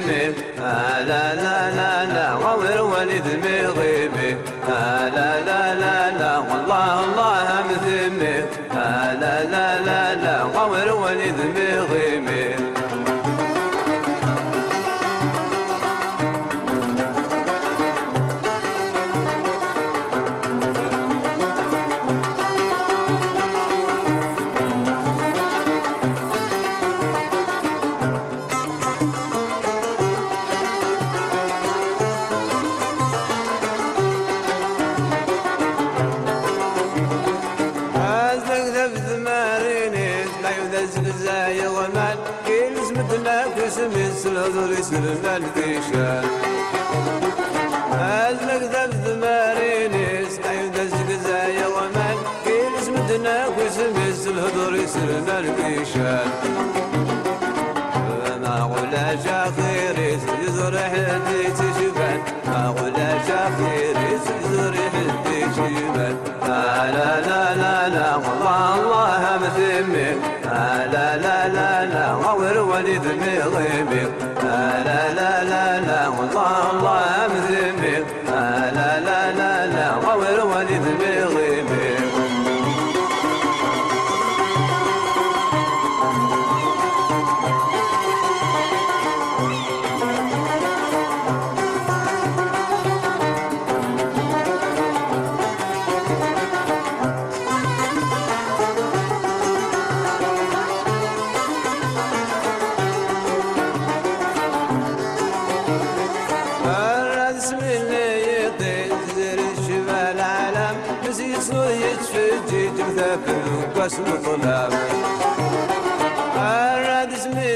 ذمي لا لا لا لا غور ولد مغيبي لا لا لا لا والله الله مثمي لا لا لا لا غور ولد مغيبي زاي ومال كل اسمتنا كسم السلطر يسلم الكيشان أزلق ذب ذمارين سعيد زاي ومال كل اسمتنا كسم السلطر يسلم الكيشان ما غلا شاخير يزور حدي تشبان ما غلا شاخير يزور حدي تشبان لا لا لا لا والله الله مثمي لا لا لا لا غور ولد مغيبي لا لا لا لا والله الله مثمي لا لا لا لا غور ولد مغيبي يتفجج مثابل وقسم طلاب الراد اسمني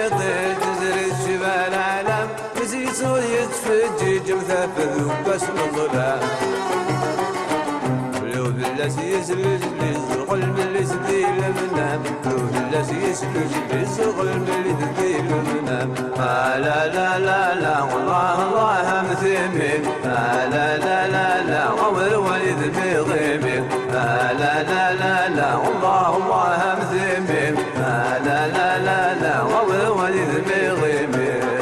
يطير تزري الشبال عالم نسيت يتفجج مثابل وقسم طلاب لو بالله سيسلج للزغل من اللي سديل منام لو بالله سيسلج للزغل من اللي سديل منام لا لا لا لا والله الله مثمين لا لا لا لا غور ولد مغيبي لا لا لا لا والله الله مثمين لا لا لا لا غور ولد مغيبي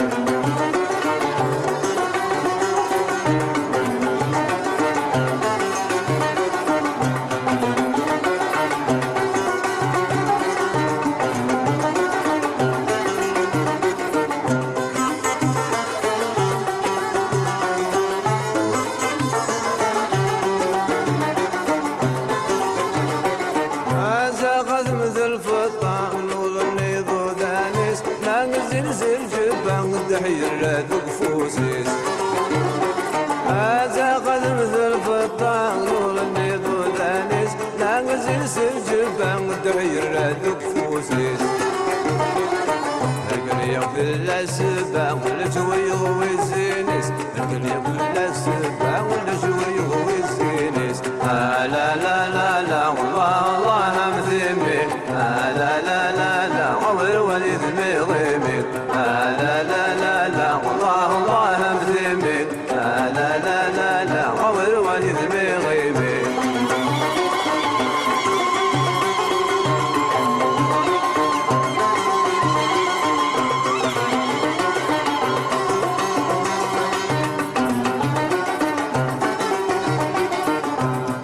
دحير دقفوسيس هذا قد مثل فطان نور النيض ودانيس ناقزين سجبان دحير دقفوسيس القل يغفر الأسبان ولا شوي غوي الزينيس القل يغفر الأسبان ولا شوي غوي الزينيس لا لا لا لا والله الله مثمي لا لا لا لا غور ولد مغيبي لا لا لا لا والله الله مثمي لا لا لا لا غور ولد مغيبي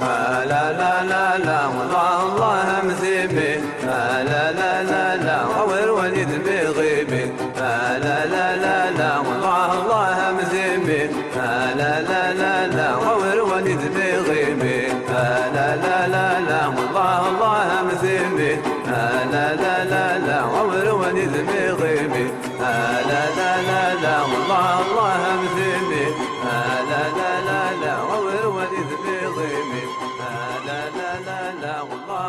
لا لا لا لا والله الله مثمي لا لا لا لا غور ولد مغيبي لا لا لا لا والله الله مثمي لا لا لا لا غور ولد مغيبي لا لا لا لا والله الله مثمي لا لا لا لا غور ولد مغيبي لا لا لا لا والله الله مثمي لا لا لا لا غور ولد مغيبي لا لا لا لا والله